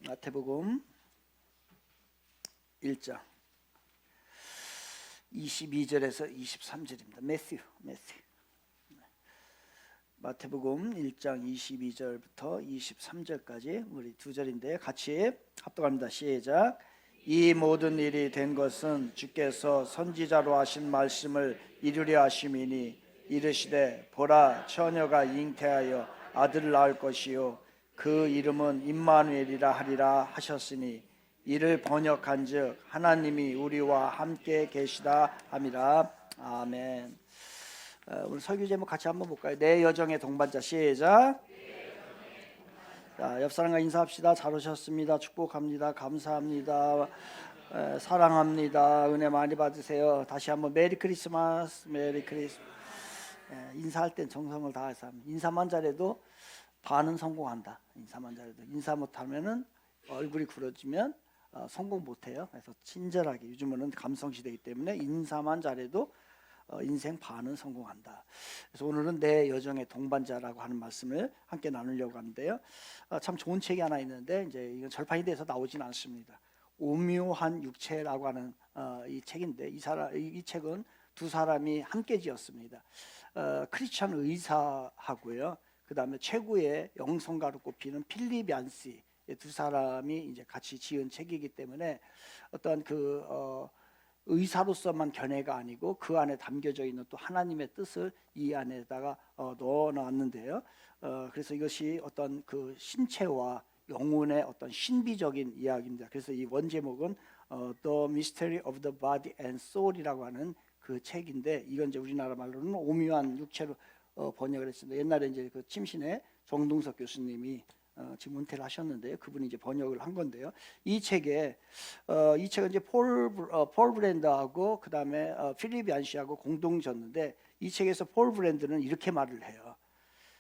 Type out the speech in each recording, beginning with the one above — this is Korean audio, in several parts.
마태복음 1장 22절에서 23절입니다. 매튜. 마태복음 1장 22절부터 23절까지 우리 두 절인데 같이 합독합니다. 시작. 이 모든 일이 된 것은 주께서 선지자로 하신 말씀을 이루려 하심이니 이르시되 보라 처녀가 잉태하여 아들을 낳을 것이요 그 이름은 임마누엘이라 하리라 하셨으니 이를 번역한즉 하나님이 우리와 함께 계시다 함이라. 아멘. 오늘 설교 제목 같이 한번 볼까요? 내 여정의 동반자. 시작. 자, 옆 사람과 인사합시다. 잘 오셨습니다. 축복합니다. 감사합니다. 사랑합니다. 은혜 많이 받으세요. 다시 한번 메리 크리스마스. 인사할 땐 정성을 다해서 합니다. 인사만 잘해도 반은 성공한다. 인사만 잘해도. 인사 못하면은 얼굴이 굳어지면 성공 못해요. 그래서 친절하게, 요즘은 감성 시대이기 때문에 인사만 잘해도 인생 반은 성공한다. 그래서 오늘은 내 여정의 동반자라고 하는 말씀을 함께 나누려고 하는데요. 참 좋은 책이 하나 있는데 이제 이건 절판이 돼서 나오진 않습니다. 오묘한 육체라고 하는 이 책인데 이 책은 두 사람이 함께 지었습니다. 크리스천 의사하고요. 그 다음에 최고의 영성가로 꼽히는 필립 얀시 두 사람이 이제 같이 지은 책이기 때문에 어떤 의사로서만 견해가 아니고 그 안에 담겨져 있는 또 하나님의 뜻을 이 안에다가 넣어놨는데요. 그래서 이것이 어떤 그 신체와 영혼의 어떤 신비적인 이야기입니다. 그래서 이 원제목은 The Mystery of the Body and Soul이라고 하는 그 책인데, 이건 이제 우리나라 말로는 오묘한 육체로 번역을 했습니다. 옛날에 이제 그 침신의 정동석 교수님이 지금 은퇴를 하셨는데요. 그분이 이제 번역을 한 건데요. 이 책은 이제 폴 브랜드하고 그 다음에 필립 얀시하고 공동 졌는데, 이 책에서 폴 브랜드는 이렇게 말을 해요.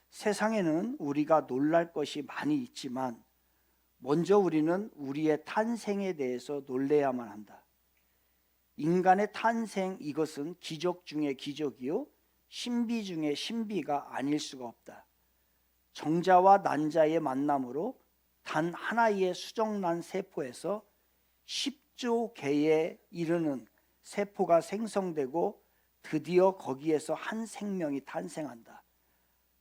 세상에는 우리가 놀랄 것이 많이 있지만 먼저 우리는 우리의 탄생에 대해서 놀래야만 한다. 인간의 탄생, 이것은 기적 중의 기적이요 신비 중의 신비가 아닐 수가 없다. 정자와 난자의 만남으로 단 하나의 수정란 세포에서 10조 개에 이르는 세포가 생성되고 드디어 거기에서 한 생명이 탄생한다.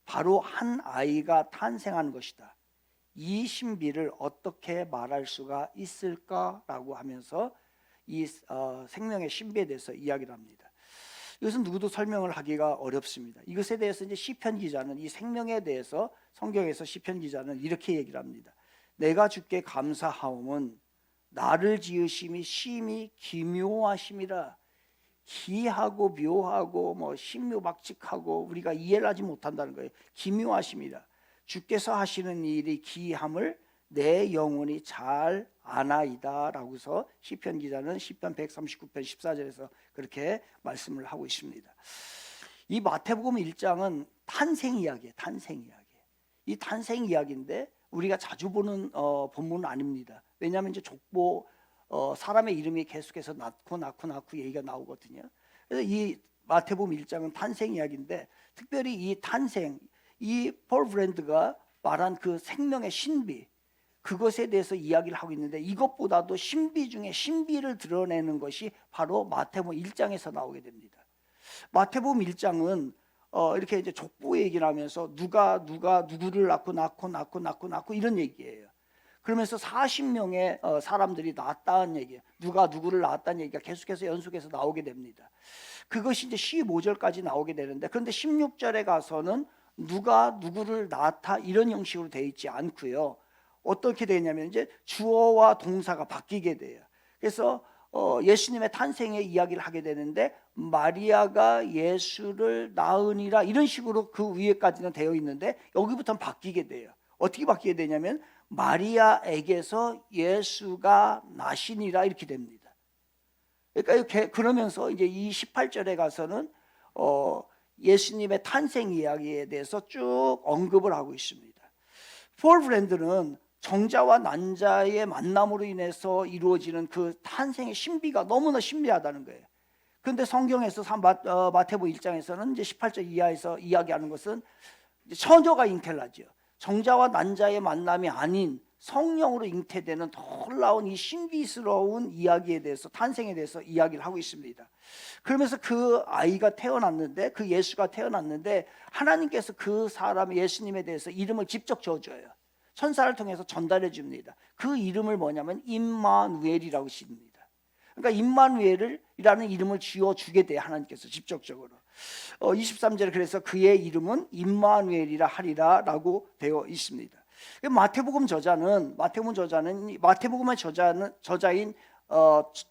바로 한 아이가 탄생한 것이다. 이 신비를 어떻게 말할 수가 있을까라고 하면서 이 생명의 신비에 대해서 이야기를 합니다. 이것은 누구도 설명을 하기가 어렵습니다. 이것에 대해서 이제 시편 기자는, 이 생명에 대해서 성경에서 시편 기자는 이렇게 얘기를 합니다. 내가 주께 감사하옴은 나를 지으심이 심히 기묘하심이라. 기하고 묘하고 신묘막측하고 우리가 이해를 하지 못한다는 거예요. 기묘하심이라. 주께서 하시는 일이 기함을 내 영혼이 잘 아나이다 라고서 시편 기자는 시편 139편 14절에서 그렇게 말씀을 하고 있습니다. 이 마태복음 1장은 탄생 이야기예요. 이 탄생 이야기인데 우리가 자주 보는 본문은 아닙니다. 왜냐하면 이제 족보 사람의 이름이 계속해서 낳고 얘기가 나오거든요. 그래서 이 마태복음 1장은 탄생 이야기인데, 특별히 이 탄생, 이 폴 브랜드가 말한 그 생명의 신비, 그것에 대해서 이야기를 하고 있는데, 이것보다도 신비 중에 신비를 드러내는 것이 바로 마태복음 1장에서 나오게 됩니다. 마태복음 1장은 이렇게 이제 족보 얘기를 하면서 누가 누구를 낳고 이런 얘기예요. 그러면서 40명의 사람들이 낳았다는 얘기예요. 누가 누구를 낳았다는 얘기가 계속해서 연속해서 나오게 됩니다. 그것이 이제 15절까지 나오게 되는데, 그런데 16절에 가서는 누가 누구를 낳았다 이런 형식으로 되어 있지 않고요. 어떻게 되냐면 이제 주어와 동사가 바뀌게 돼요. 그래서 예수님의 탄생의 이야기를 하게 되는데, 마리아가 예수를 낳으니라 이런 식으로 그 위에까지는 되어 있는데, 여기부터는 바뀌게 돼요. 어떻게 바뀌게 되냐면 마리아에게서 예수가 나시니라 이렇게 됩니다. 그러니까 그러면서 이제 이 18절에 가서는 예수님의 탄생 이야기에 대해서 쭉 언급을 하고 있습니다. 폴 브랜드는 정자와 난자의 만남으로 인해서 이루어지는 그 탄생의 신비가 너무나 신비하다는 거예요. 그런데 성경에서 마태복음 1장에서는 이제 18절 이하에서 이야기하는 것은 처녀가 잉태를 하죠. 정자와 난자의 만남이 아닌 성령으로 잉태되는 놀라운 이 신비스러운 이야기에 대해서, 탄생에 대해서 이야기를 하고 있습니다. 그러면서 그 아이가 태어났는데, 그 예수가 태어났는데 하나님께서 그 사람 예수님에 대해서 이름을 직접 지어줘요. 천사를 통해서 전달해 줍니다. 그 이름을 뭐냐면 임마누엘이라고 씁니다. 그러니까 임마누엘이라는 이름을 지어주게 돼요, 하나님께서 직접적으로. 23절에 그래서 그의 이름은 임마누엘이라 하리라 라고 되어 있습니다. 마태복음의 저자인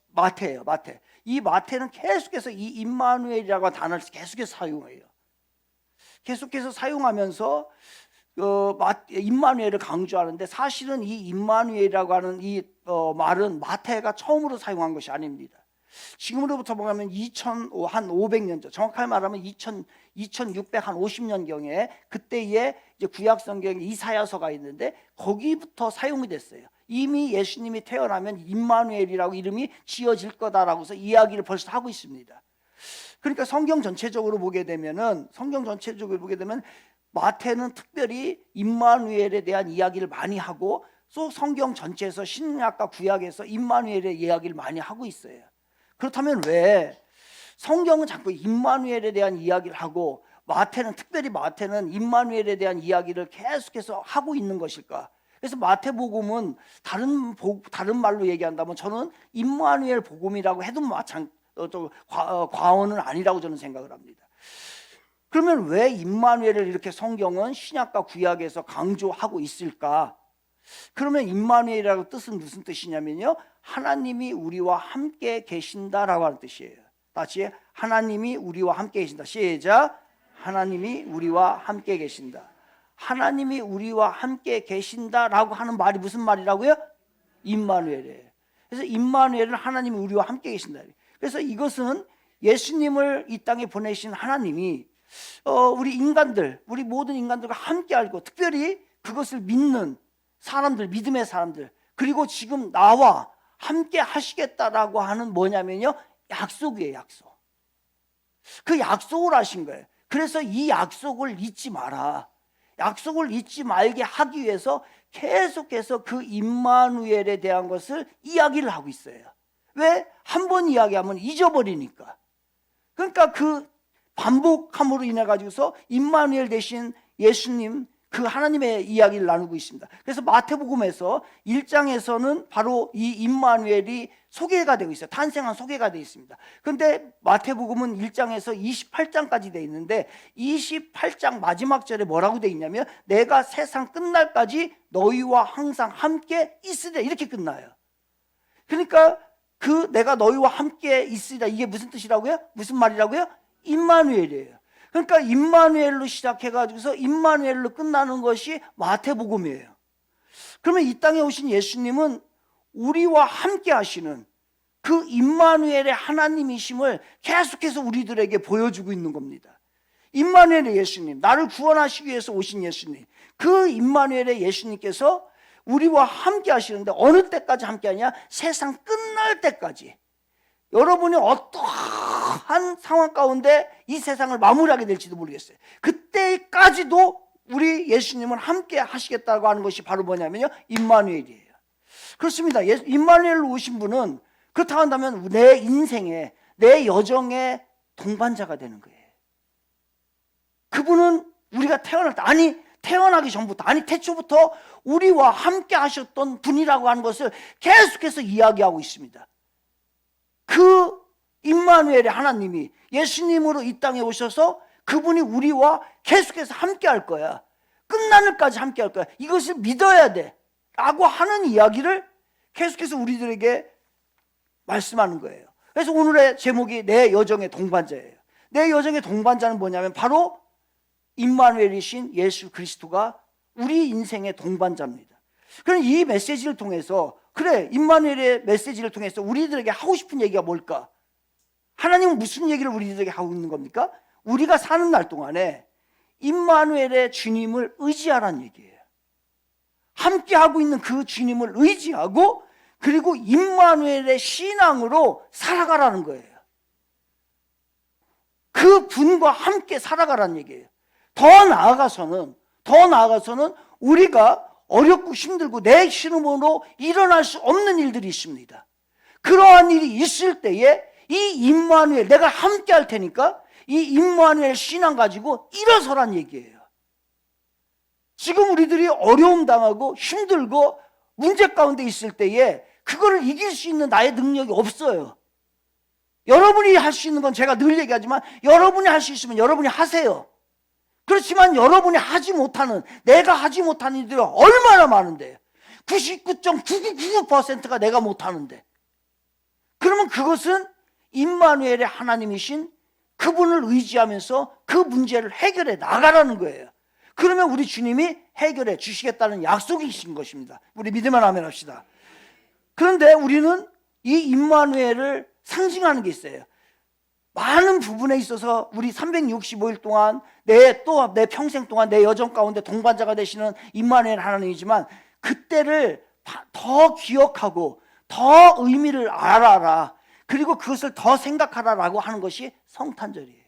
마태예요. 마태. 이 마태는 계속해서 이 임마누엘이라고 하는 단어를 계속해서 사용해요. 계속해서 사용하면서 임마누엘을 강조하는데, 사실은 이 임마누엘이라고 하는 이 말은 마태가 처음으로 사용한 것이 아닙니다. 지금으로부터 보면 한 500년 전, 정확하게 말하면 2650년경에 그때에 이제 구약 성경에 이사야서가 있는데 거기부터 사용이 됐어요. 이미 예수님이 태어나면 임마누엘이라고 이름이 지어질 거다라고서 이야기를 벌써 하고 있습니다. 그러니까 성경 전체적으로 보게 되면 마태는 특별히 임마누엘에 대한 이야기를 많이 하고, 또 성경 전체에서 신약과 구약에서 임마누엘의 이야기를 많이 하고 있어요. 그렇다면 왜 성경은 자꾸 임마누엘에 대한 이야기를 하고 특별히 마태는 임마누엘에 대한 이야기를 계속해서 하고 있는 것일까? 그래서 마태복음은 다른 말로 얘기한다면 저는 임마누엘 복음이라고 해도 과언은 아니라고 저는 생각을 합니다. 그러면 왜 임마누엘을 이렇게 성경은 신약과 구약에서 강조하고 있을까? 그러면 임마누엘이라고 뜻은 무슨 뜻이냐면요, 하나님이 우리와 함께 계신다라고 하는 뜻이에요. 다시, 하나님이 우리와 함께 계신다. 시작. 하나님이 우리와 함께 계신다. 하나님이 우리와 함께 계신다라고 하는 말이 무슨 말이라고요? 임마누엘이에요. 그래서 임마누엘은 하나님이 우리와 함께 계신다. 그래서 이것은 예수님을 이 땅에 보내신 하나님이 우리 모든 인간들과 함께 알고, 특별히 그것을 믿는 사람들, 믿음의 사람들, 그리고 지금 나와 함께 하시겠다라고 하는 뭐냐면요, 약속이에요. 약속. 그 약속을 하신 거예요. 그래서 이 약속을 잊지 마라. 약속을 잊지 말게 하기 위해서 계속해서 그 임마누엘에 대한 것을 이야기를 하고 있어요. 왜? 한 번 이야기하면 잊어버리니까. 그러니까 그 반복함으로 인해 가지고서 임마누엘 대신 예수님, 그 하나님의 이야기를 나누고 있습니다. 그래서 마태복음에서 1장에서는 바로 이 임마누엘이 소개가 되고 있어요. 탄생한 소개가 되어 있습니다. 그런데 마태복음은 1장에서 28장까지 되어 있는데 28장 마지막 절에 뭐라고 되어 있냐면 내가 세상 끝날까지 너희와 항상 함께 있으리라, 이렇게 끝나요. 그러니까 그 내가 너희와 함께 있으리라, 이게 무슨 뜻이라고요? 무슨 말이라고요? 임마누엘이에요. 그러니까 임마누엘로 시작해가지고서 임마누엘로 끝나는 것이 마태복음이에요. 그러면 이 땅에 오신 예수님은 우리와 함께 하시는 그 임마누엘의 하나님이심을 계속해서 우리들에게 보여주고 있는 겁니다. 임마누엘의 예수님, 나를 구원하시기 위해서 오신 예수님, 그 임마누엘의 예수님께서 우리와 함께 하시는데 어느 때까지 함께 하냐? 세상 끝날 때까지. 여러분이 어떠한 상황 가운데 이 세상을 마무리하게 될지도 모르겠어요. 그때까지도 우리 예수님은 함께 하시겠다고 하는 것이 바로 뭐냐면요, 임마누엘이에요. 그렇습니다. 임마누엘로 오신 분은 그렇다고 한다면 내 인생에, 내 여정의 동반자가 되는 거예요. 그분은 우리가 태어날 때, 태어나기 전부터, 태초부터 우리와 함께 하셨던 분이라고 하는 것을 계속해서 이야기하고 있습니다. 그 임마누엘의 하나님이 예수님으로 이 땅에 오셔서 그분이 우리와 계속해서 함께 할 거야. 끝나늘까지 함께 할 거야. 이것을 믿어야 돼 라고 하는 이야기를 계속해서 우리들에게 말씀하는 거예요. 그래서 오늘의 제목이 내 여정의 동반자예요. 내 여정의 동반자는 뭐냐면 바로 임마누엘이신 예수 그리스도가 우리 인생의 동반자입니다. 그럼 이 메시지를 통해서, 임마누엘의 메시지를 통해서 우리들에게 하고 싶은 얘기가 뭘까? 하나님은 무슨 얘기를 우리들에게 하고 있는 겁니까? 우리가 사는 날 동안에 임마누엘의 주님을 의지하라는 얘기예요. 함께 하고 있는 그 주님을 의지하고, 그리고 임마누엘의 신앙으로 살아가라는 거예요. 그 분과 함께 살아가라는 얘기예요. 더 나아가서는 우리가 어렵고 힘들고 내 신음으로 일어날 수 없는 일들이 있습니다. 그러한 일이 있을 때에 이 임마누엘, 내가 함께 할 테니까 이 임마누엘 신앙 가지고 일어서란 얘기예요. 지금 우리들이 어려움 당하고 힘들고 문제 가운데 있을 때에 그거를 이길 수 있는 나의 능력이 없어요. 여러분이 할 수 있는 건 제가 늘 얘기하지만 여러분이 할 수 있으면 여러분이 하세요. 그렇지만 여러분이 하지 못하는, 내가 하지 못하는 일들이 얼마나 많은데 99.999%가 내가 못하는데, 그러면 그것은 임마누엘의 하나님이신 그분을 의지하면서 그 문제를 해결해 나가라는 거예요. 그러면 우리 주님이 해결해 주시겠다는 약속이신 것입니다. 우리 믿으면 아멘 합시다. 그런데 우리는 이 임마누엘을 상징하는 게 있어요. 많은 부분에 있어서 우리 365일 동안 내 평생 동안 내 여정 가운데 동반자가 되시는 임마누엘 하나님이지만, 그때를 더 기억하고 더 의미를 알아라, 그리고 그것을 더 생각하라라고 하는 것이 성탄절이에요.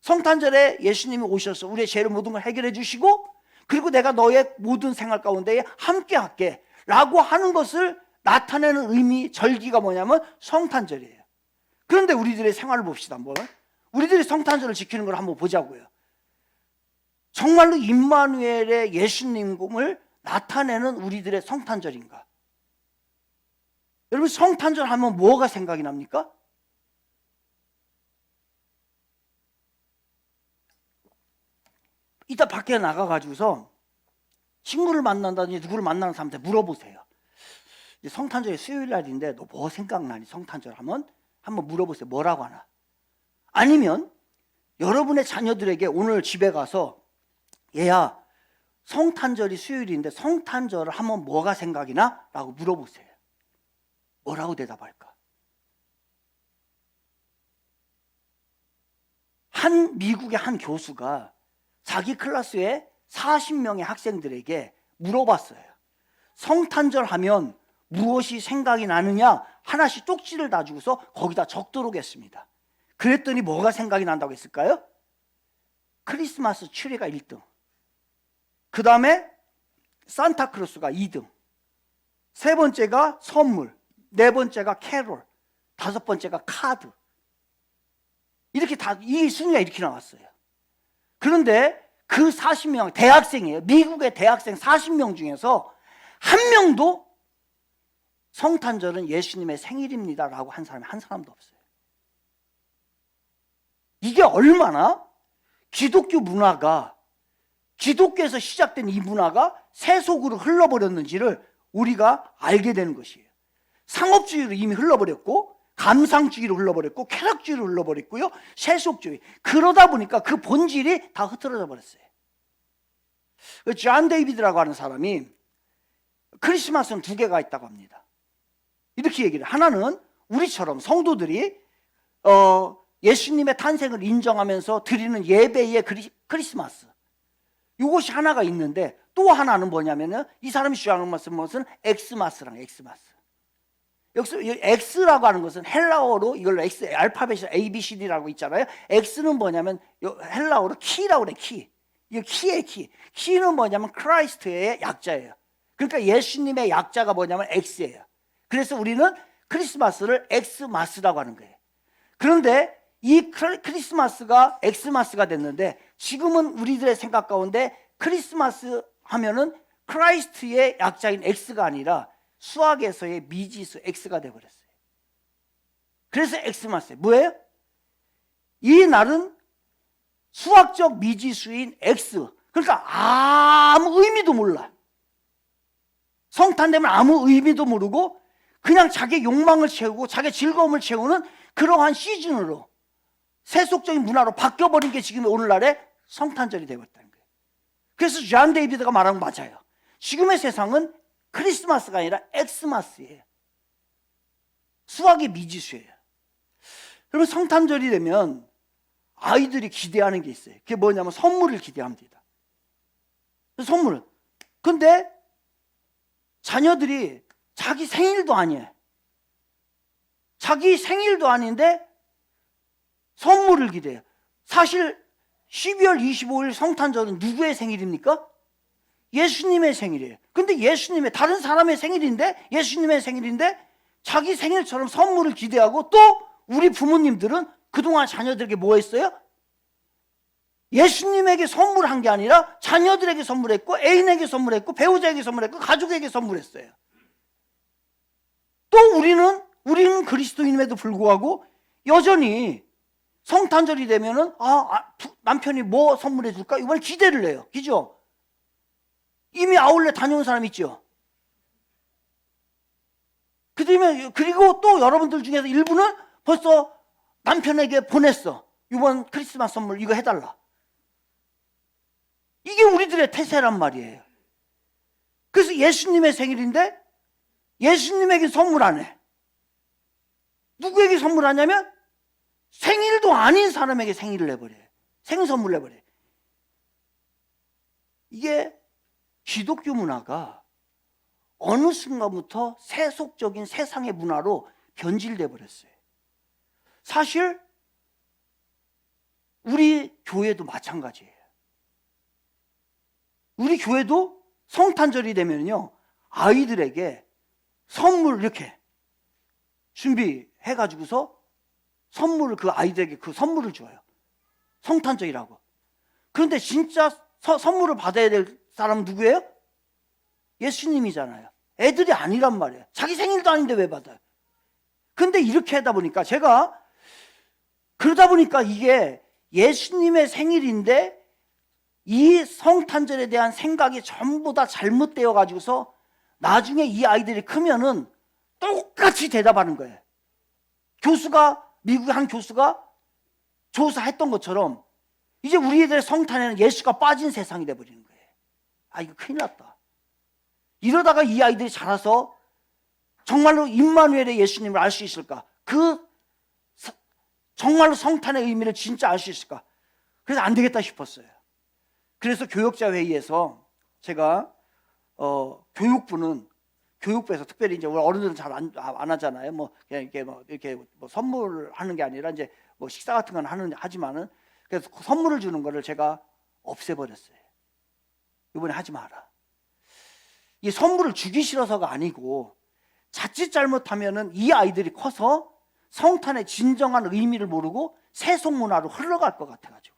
성탄절에 예수님이 오셔서 우리의 죄를 모든 걸 해결해 주시고, 그리고 내가 너의 모든 생활 가운데 함께 할게 라고 하는 것을 나타내는 의미, 절기가 뭐냐면 성탄절이에요. 그런데 우리들의 생활을 봅시다. 한번 우리들이 성탄절을 지키는 걸 한번 보자고요. 정말로 임마누엘의 예수님을 나타내는 우리들의 성탄절인가? 여러분, 성탄절 하면 뭐가 생각이 납니까? 이따 밖에 나가가지고서 친구를 만난다든지 누구를 만나는 사람한테 물어보세요. 성탄절이 수요일 날인데 너 뭐 생각나니? 성탄절 하면 한번 물어보세요. 뭐라고 하나? 아니면 여러분의 자녀들에게 오늘 집에 가서 얘야, 성탄절이 수요일인데 성탄절을 하면 뭐가 생각이 나? 라고 물어보세요. 뭐라고 대답할까? 미국의 한 교수가 자기 클래스에 40명의 학생들에게 물어봤어요. 성탄절 하면 무엇이 생각이 나느냐? 하나씩 쪽지를 놔주고서 거기다 적도록 했습니다. 그랬더니 뭐가 생각이 난다고 했을까요? 크리스마스 트리가 1등, 그 다음에 산타크로스가 2등, 세 번째가 선물, 네 번째가 캐롤, 다섯 번째가 카드. 이렇게 다 이 순위가 이렇게 나왔어요. 그런데 그 40명, 대학생이에요. 미국의 대학생 40명 중에서 한 명도 성탄절은 예수님의 생일입니다 라고 한 사람이 한 사람도 없어요. 이게 얼마나 기독교 문화가, 기독교에서 시작된 이 문화가 세속으로 흘러버렸는지를 우리가 알게 되는 것이에요. 상업주의로 이미 흘러버렸고, 감상주의로 흘러버렸고, 쾌락주의로 흘러버렸고요, 세속주의. 그러다 보니까 그 본질이 다 흐트러져 버렸어요. 존 데이비드라고 하는 사람이 크리스마스는 두 개가 있다고 합니다. 이렇게 얘기를. 하나는 우리처럼 성도들이 예수님의 탄생을 인정하면서 드리는 예배의 크리스마스, 이것이 하나가 있는데, 또 하나는 뭐냐면은 이 사람이 주장하는 것은 엑스마스랑 엑스마스. 여기서 X라고 하는 것은 헬라어로, 이걸로 X, 알파벳이 ABCD라고 있잖아요. X는 뭐냐면 헬라어로 키라고 그래. 키. 이거 키의 키. 키는 뭐냐면 크라이스트의 약자예요. 그러니까 예수님의 약자가 뭐냐면 X예요. 그래서 우리는 크리스마스를 엑스마스라고 하는 거예요. 그런데 이 크리스마스가 엑스마스가 됐는데, 지금은 우리들의 생각 가운데 크리스마스 하면은 크라이스트의 약자인 X가 아니라 수학에서의 미지수 X가 되어버렸어요. 그래서 엑스마스. 뭐예요? 이 날은 수학적 미지수인 X. 그러니까 아무 의미도 몰라. 성탄되면 아무 의미도 모르고 그냥 자기 욕망을 채우고 자기 즐거움을 채우는 그러한 시즌으로, 세속적인 문화로 바뀌어버린 게 지금 오늘날의 성탄절이 되어버렸다는 거예요. 그래서 존 데이비드가 말한 건 맞아요. 지금의 세상은 크리스마스가 아니라 엑스마스예요. 수학의 미지수예요. 여러분, 성탄절이 되면 아이들이 기대하는 게 있어요. 그게 뭐냐면 선물을 기대합니다. 선물. 근데 자녀들이 자기 생일도 아니에요. 자기 생일도 아닌데 선물을 기대해요. 사실 12월 25일 성탄절은 누구의 생일입니까? 예수님의 생일이에요. 근데 예수님의, 다른 사람의 생일인데, 예수님의 생일인데 자기 생일처럼 선물을 기대하고, 또 우리 부모님들은 그동안 자녀들에게 뭐 했어요? 예수님에게 선물한 게 아니라 자녀들에게 선물했고, 애인에게 선물했고, 배우자에게 선물했고, 가족에게 선물했어요. 또 우리는 그리스도인임에도 불구하고 여전히 성탄절이 되면은 남편이 뭐 선물해 줄까? 이번에 기대를 해요. 그죠? 이미 아울렛 다녀온 사람 있죠? 그리고 또 여러분들 중에서 일부는 벌써 남편에게 보냈어. 이번 크리스마스 선물 이거 해달라. 이게 우리들의 태세란 말이에요. 그래서 예수님의 생일인데 예수님에게 선물 안 해. 누구에게 선물하냐면 생일도 아닌 사람에게 생일을 내버려요. 생일 선물을 내버려요. 이게 기독교 문화가 어느 순간부터 세속적인 세상의 문화로 변질돼 버렸어요. 사실 우리 교회도 마찬가지예요. 우리 교회도 성탄절이 되면요, 아이들에게 선물 이렇게 준비해가지고서 선물을, 그 아이들에게 그 선물을 줘요. 성탄절이라고. 그런데 진짜 선물을 받아야 될 사람은 누구예요? 예수님이잖아요. 애들이 아니란 말이에요. 자기 생일도 아닌데 왜 받아요? 근데 이렇게 하다 보니까 그러다 보니까 이게 예수님의 생일인데 이 성탄절에 대한 생각이 전부 다 잘못되어 가지고서 나중에 이 아이들이 크면은 똑같이 대답하는 거예요. 미국의 한 교수가 조사했던 것처럼 이제 우리들의 성탄에는 예수가 빠진 세상이 돼버리는 거예요. 이거 큰일 났다. 이러다가 이 아이들이 자라서 정말로 임마누엘의 예수님을 알 수 있을까? 정말로 성탄의 의미를 진짜 알 수 있을까? 그래서 안 되겠다 싶었어요. 그래서 교역자 회의에서 제가 교육부에서 특별히 이제 우리 어른들은 잘 안 하잖아요. 이렇게 선물을 하는 게 아니라 이제 식사 같은 건 하지만은, 그래서 선물을 주는 거를 제가 없애버렸어요. 이번에 하지 마라. 이 선물을 주기 싫어서가 아니고 자칫 잘못하면은 이 아이들이 커서 성탄의 진정한 의미를 모르고 세속 문화로 흘러갈 것 같아가지고.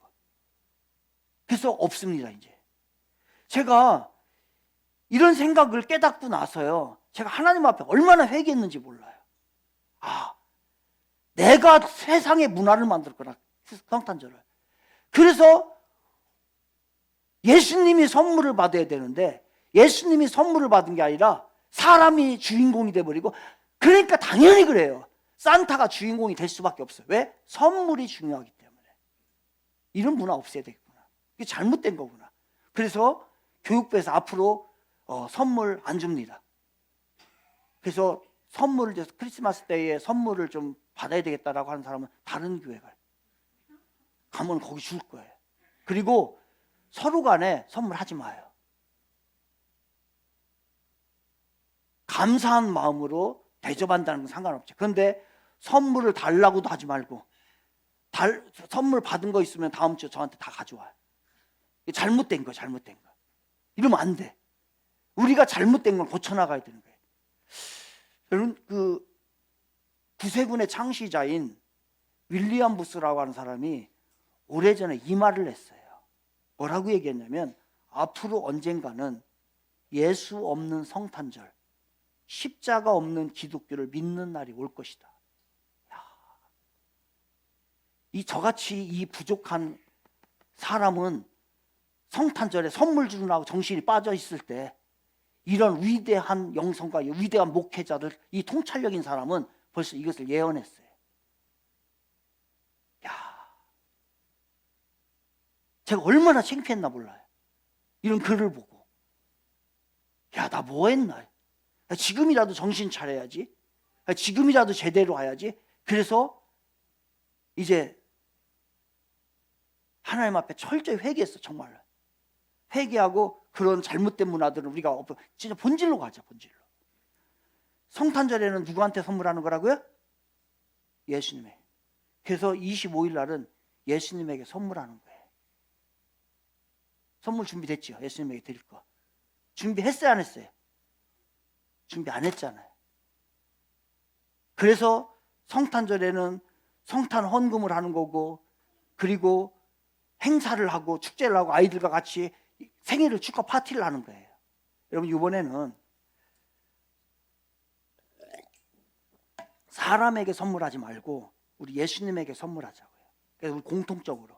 그래서 없습니다. 이제 제가 이런 생각을 깨닫고 나서요, 제가 하나님 앞에 얼마나 회개했는지 몰라요. 내가 세상의 문화를 만들 거라, 성탄절을. 그래서 예수님이 선물을 받아야 되는데 예수님이 선물을 받은 게 아니라 사람이 주인공이 돼버리고, 그러니까 당연히 그래요. 산타가 주인공이 될 수밖에 없어요. 왜? 선물이 중요하기 때문에. 이런 문화 없애야 되겠구나. 이게 잘못된 거구나. 그래서 교육부에서 앞으로 선물 안 줍니다. 그래서 선물을, 크리스마스 때에 선물을 좀 받아야 되겠다라고 하는 사람은 다른 교회 가요. 가면 거기 줄 거예요. 그리고 서로 간에 선물하지 마요. 감사한 마음으로 대접한다는 건 상관없죠. 그런데 선물을 달라고도 하지 말고, 선물 받은 거 있으면 다음 주에 저한테 다 가져와요. 잘못된 거. 이러면 안 돼. 우리가 잘못된 걸 고쳐나가야 되는 거예요. 여러분, 구세군의 창시자인 윌리엄 부스라고 하는 사람이 오래전에 이 말을 했어요. 뭐라고 얘기했냐면, 앞으로 언젠가는 예수 없는 성탄절, 십자가 없는 기독교를 믿는 날이 올 것이다. 저같이 이 부족한 사람은 성탄절에 선물 주느라고 정신이 빠져 있을 때, 이런 위대한 영성과 위대한 목회자들, 이 통찰력인 사람은 벌써 이것을 예언했어요. 제가 얼마나 창피했나 몰라요. 이런 글을 보고. 나 뭐 했나? 지금이라도 정신 차려야지. 지금이라도 제대로 해야지. 그래서 이제 하나님 앞에 철저히 회개했어. 정말로 회개하고, 그런 잘못된 문화들은 우리가 진짜 본질로 가자. 본질로. 성탄절에는 누구한테 선물하는 거라고요? 예수님에게. 그래서 25일 날은 예수님에게 선물하는 거예요. 선물 준비됐죠? 예수님에게 드릴 거. 준비했어요, 안 했어요? 준비 안 했잖아요. 그래서 성탄절에는 성탄 헌금을 하는 거고, 그리고 행사를 하고 축제를 하고 아이들과 같이 생일을 축하 파티를 하는 거예요. 여러분, 이번에는 사람에게 선물하지 말고 우리 예수님에게 선물하자고요. 그래서 우리 공통적으로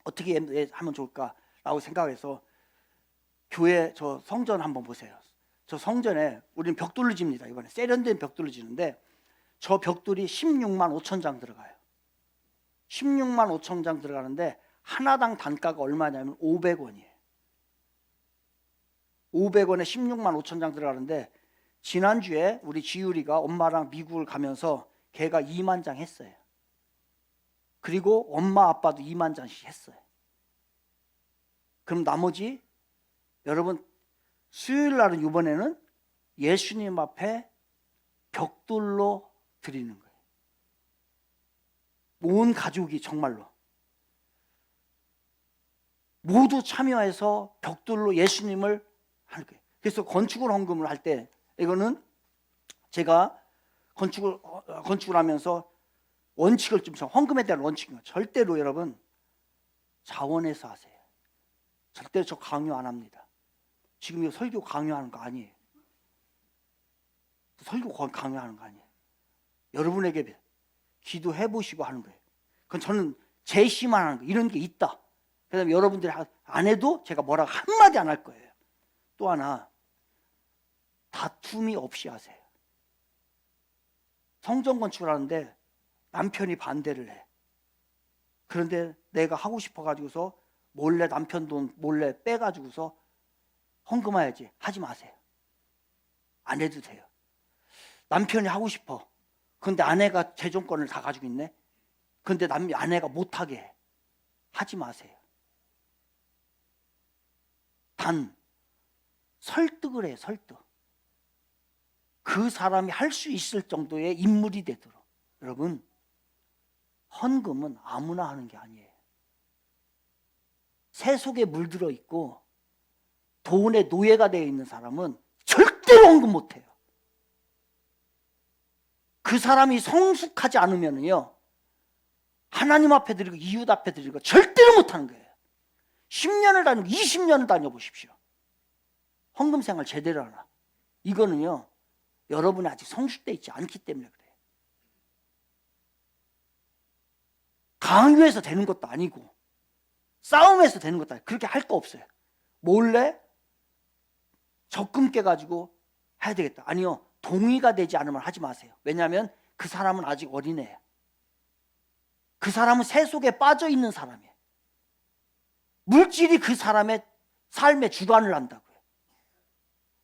어떻게 하면 좋을까라고 생각해서, 교회 저 성전 한번 보세요. 저 성전에 우리는 벽돌을 집니다. 이번에 세련된 벽돌을 지는데, 저 벽돌이 16만 5천 장 들어가요. 16만 5천 장 들어가는데 하나당 단가가 얼마냐면 500원이에요. 500원에 16만 5천 장 들어가는데, 지난주에 우리 지율이가 엄마랑 미국을 가면서 걔가 2만 장 했어요. 그리고 엄마 아빠도 2만 장씩 했어요. 그럼 나머지, 여러분, 수요일 날은 이번에는 예수님 앞에 벽돌로 드리는 거예요. 온 가족이 정말로 모두 참여해서 벽돌로 예수님을 하는 거예요. 그래서 건축을 헌금을 할 때, 이거는 제가 건축을 하면서 원칙을 좀, 헌금에 대한 원칙은 절대로 여러분 자원해서 하세요. 절대로 저 강요 안 합니다. 지금 이거 설교 강요하는 거 아니에요. 설교 강요하는 거 아니에요. 여러분에게 기도해 보시고 하는 거예요. 그건 저는 제시만 하는 거예요. 이런 게 있다. 그다음에 여러분들이 안 해도 제가 뭐라고 한마디 안 할 거예요. 또 하나, 다툼이 없이 하세요. 성전 건축을 하는데 남편이 반대를 해. 그런데 내가 하고 싶어 가지고서 몰래 남편 돈 몰래 빼가지고서 헌금해야지. 하지 마세요. 안 해도 돼요. 남편이 하고 싶어. 그런데 아내가 재정권을 다 가지고 있네. 그런데 아내가 못하게 해. 하지 마세요. 단 설득을 해요. 설득. 그 사람이 할 수 있을 정도의 인물이 되도록. 여러분, 헌금은 아무나 하는 게 아니에요. 새 속에 물들어 있고 돈의 노예가 되어 있는 사람은 절대로 헌금 못해요. 그 사람이 성숙하지 않으면요, 하나님 앞에 드리고 이웃 앞에 드리고 절대로 못하는 거예요. 10년을 다니고 20년을 다녀보십시오. 헌금 생활 제대로 하나. 이거는요, 여러분이 아직 성숙되어 있지 않기 때문에 그래요. 강요해서 되는 것도 아니고 싸움해서 되는 것도 아니고, 그렇게 할 거 없어요. 몰래 적금 깨가지고 해야 되겠다. 아니요, 동의가 되지 않으면 하지 마세요. 왜냐하면 그 사람은 아직 어린애예요. 그 사람은 새 속에 빠져 있는 사람이에요. 물질이 그 사람의 삶의 주관을 한다고요.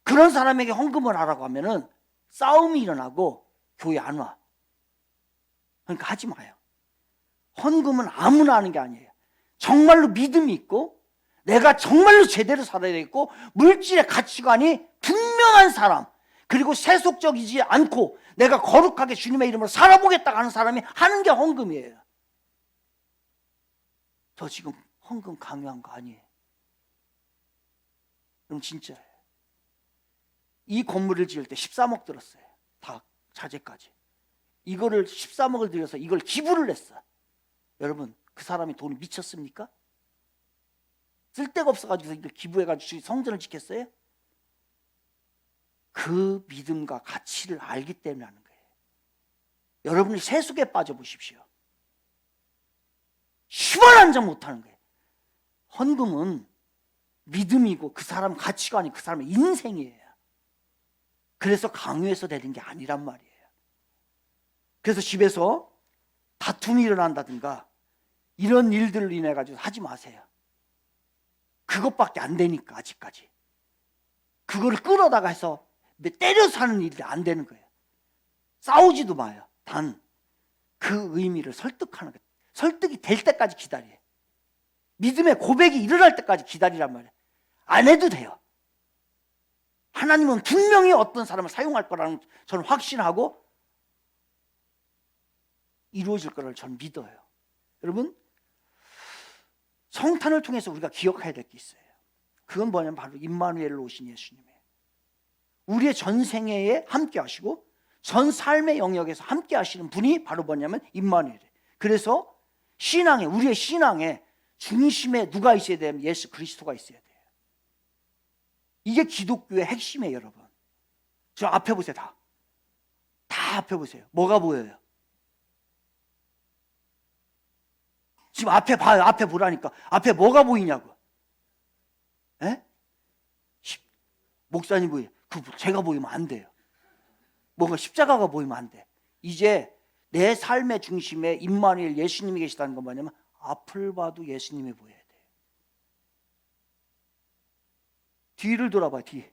그런 사람에게 헌금을 하라고 하면은 싸움이 일어나고 교회 안 와. 그러니까 하지 마요. 헌금은 아무나 하는 게 아니에요. 정말로 믿음이 있고 내가 정말로 제대로 살아야 되겠고 물질의 가치관이 분명한 사람, 그리고 세속적이지 않고 내가 거룩하게 주님의 이름으로 살아보겠다고 하는 사람이 하는 게 헌금이에요. 저 지금 헌금 강요한 거 아니에요. 그럼 진짜예요. 이 건물을 지을 때 13억 들었어요. 다 자재까지. 이거를 13억을 들여서 이걸 기부를 했어. 여러분, 그 사람이 돈이 미쳤습니까? 쓸데가 없어가지고 이걸 기부해가지고 성전을 짓겠어요? 그 믿음과 가치를 알기 때문에 하는 거예요. 여러분이 세속에 빠져보십시오. 10원 한 장 못하는 거예요. 헌금은 믿음이고 그 사람 가치관이 그 사람의 인생이에요. 그래서 강요해서 되는 게 아니란 말이에요. 그래서 집에서 다툼이 일어난다든가 이런 일들로 인해 가지고 하지 마세요. 그것밖에 안 되니까 아직까지. 그거를 끌어다가 해서 때려서 하는 일이 안 되는 거예요. 싸우지도 마요. 단 그 의미를 설득하는 거예요. 설득이 될 때까지 기다려요. 믿음의 고백이 일어날 때까지 기다리란 말이에요. 안 해도 돼요. 하나님은 분명히 어떤 사람을 사용할 거라는 저는 확신하고 이루어질 거를 저는 믿어요. 여러분, 성탄을 통해서 우리가 기억해야 될 게 있어요. 그건 뭐냐면 바로 임마누엘로 오신 예수님이에요. 우리의 전생애에 함께 하시고 전 삶의 영역에서 함께 하시는 분이 바로 뭐냐면 임마누엘이에요. 그래서 신앙에, 우리의 신앙에 중심에 누가 있어야 되면 예수 그리스도가 있어야 돼요. 이게 기독교의 핵심이에요, 여러분. 저 앞에 보세요. 다 앞에 보세요. 뭐가 보여요? 지금 앞에 봐요. 앞에 보라니까. 앞에 뭐가 보이냐고. 에? 목사님 보여요. 제가 보이면 안 돼요. 뭔가 십자가가 보이면 안 돼. 이제 내 삶의 중심에 임마누엘 예수님이 계시다는 건 뭐냐면 앞을 봐도 예수님이 보여야 돼요. 뒤를 돌아봐. 뒤.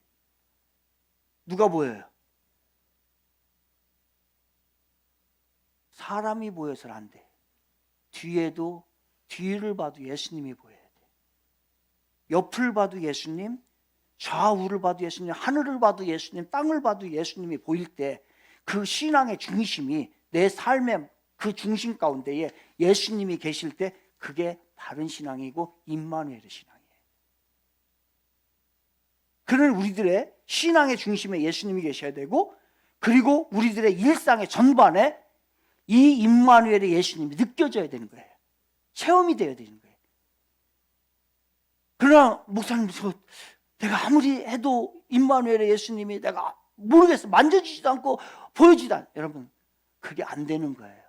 누가 보여요? 사람이 보여서는 안 돼. 뒤에도 뒤를 봐도 예수님이 보여야 돼. 옆을 봐도 예수님, 좌우를 봐도 예수님, 하늘을 봐도 예수님, 땅을 봐도 예수님이 보일 때 그 신앙의 중심이 내 삶의 그 중심 가운데에 예수님이 계실 때 그게 바른 신앙이고 임마누엘의 신앙이에요. 그런 우리들의 신앙의 중심에 예수님이 계셔야 되고, 그리고 우리들의 일상의 전반에 이 임마누엘의 예수님이 느껴져야 되는 거예요. 체험이 되어야 되는 거예요. 그러나 목사님, 내가 아무리 해도 임마누엘의 예수님이 내가 모르겠어. 만져지지도 않고 보여지지도 않아요. 여러분, 그게 안 되는 거예요.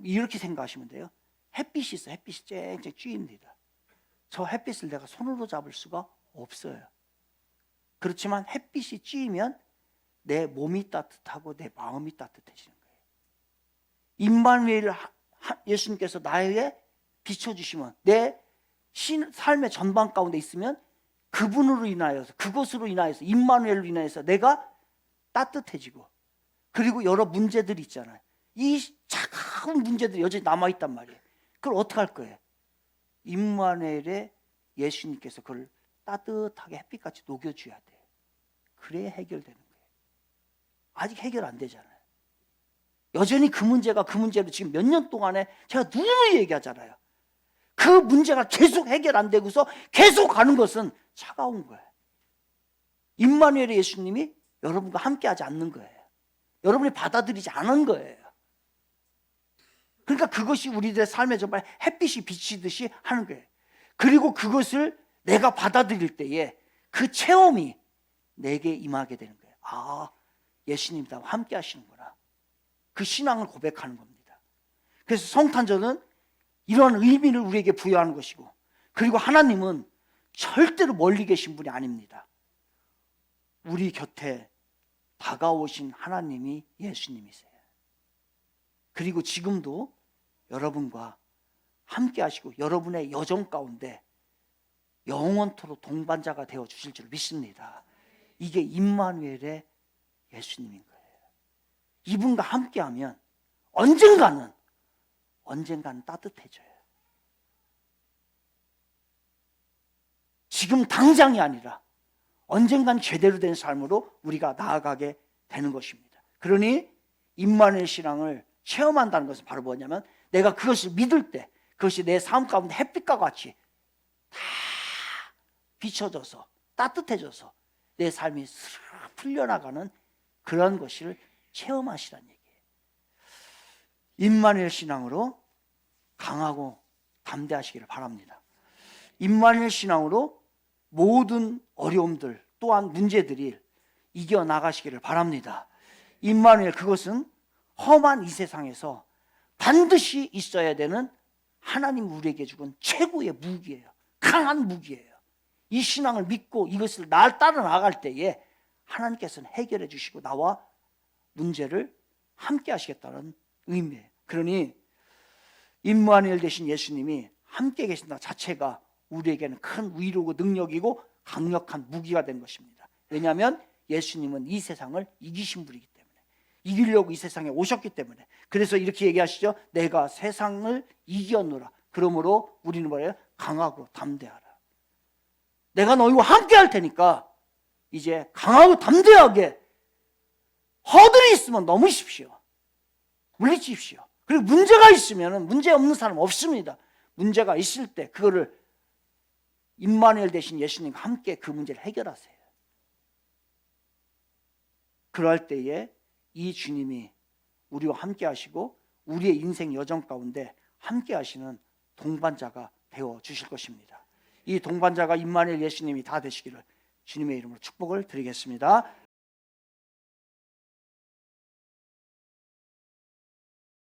이렇게 생각하시면 돼요. 햇빛이 있어. 햇빛이 쨍쨍 쬐입니다. 저 햇빛을 내가 손으로 잡을 수가 없어요. 그렇지만 햇빛이 쬐면 내 몸이 따뜻하고 내 마음이 따뜻해지는 거예요. 임마누엘 예수님께서 나에게 비춰주시면, 내 삶의 전반 가운데 있으면 그분으로 인하여서, 그것으로 인하여서, 임마누엘로 인하여서 내가 따뜻해지고, 그리고 여러 문제들이 있잖아요. 이 차가운 문제들이 여전히 남아있단 말이에요. 그걸 어떻게 할 거예요? 임마누엘의 예수님께서 그걸 따뜻하게 햇빛같이 녹여줘야 돼요. 그래야 해결되는 거예요. 아직 해결 안 되잖아요. 여전히 그 문제가 그 문제로 지금 몇 년 동안에 제가 누누이 얘기하잖아요. 그 문제가 계속 해결 안 되고서 계속 가는 것은 차가운 거예요. 임마누엘의 예수님이 여러분과 함께 하지 않는 거예요. 여러분이 받아들이지 않은 거예요. 그러니까 그것이 우리들의 삶에 정말 햇빛이 비치듯이 하는 거예요. 그리고 그것을 내가 받아들일 때에 그 체험이 내게 임하게 되는 거예요. 아, 예수님이 나와 함께 하시는구나. 그 신앙을 고백하는 겁니다. 그래서 성탄절은 이런 의미를 우리에게 부여하는 것이고, 그리고 하나님은 절대로 멀리 계신 분이 아닙니다. 우리 곁에 다가오신 하나님이 예수님이세요. 그리고 지금도 여러분과 함께 하시고 여러분의 여정 가운데 영원토록 동반자가 되어 주실 줄 믿습니다. 이게 임마누엘의 예수님인 거예요. 이분과 함께하면 언젠가는 따뜻해져요. 지금 당장이 아니라 언젠간 제대로 된 삶으로 우리가 나아가게 되는 것입니다. 그러니 임마누엘 신앙을 체험한다는 것은 바로 뭐냐면, 내가 그것을 믿을 때 그것이 내 삶 가운데 햇빛과 같이 다 비춰져서 따뜻해져서 내 삶이 스르르 풀려나가는 그런 것을 체험하시라는 얘기예요. 임마누엘 신앙으로 강하고 담대하시기를 바랍니다. 임마누엘 신앙으로 모든 어려움들 또한 문제들이 이겨나가시기를 바랍니다. 임마누엘, 그것은 험한 이 세상에서 반드시 있어야 되는 하나님 우리에게 주은 최고의 무기예요. 강한 무기예요. 이 신앙을 믿고 이것을 날 따라 나갈 때에 하나님께서는 해결해 주시고 나와 문제를 함께 하시겠다는 의미예요. 그러니 임마누엘 되신 예수님이 함께 계신다 자체가 우리에게는 큰 위로고 능력이고 강력한 무기가 된 것입니다. 왜냐하면 예수님은 이 세상을 이기신 분이기 때문에, 이기려고 이 세상에 오셨기 때문에. 그래서 이렇게 얘기하시죠. 내가 세상을 이겼노라. 그러므로 우리는 뭐예요? 강하고 담대하라. 내가 너희와 함께 할 테니까 이제 강하고 담대하게, 허들이 있으면 넘으십시오. 물리치십시오. 그리고 문제가 있으면 문제 없는 사람 없습니다. 문제가 있을 때 그거를 임마누엘 대신 예수님과 함께 그 문제를 해결하세요. 그럴 때에 이 주님이 우리와 함께 하시고 우리의 인생 여정 가운데 함께 하시는 동반자가 되어 주실 것입니다. 이 동반자가 임마누엘 예수님이 다 되시기를 주님의 이름으로 축복을 드리겠습니다.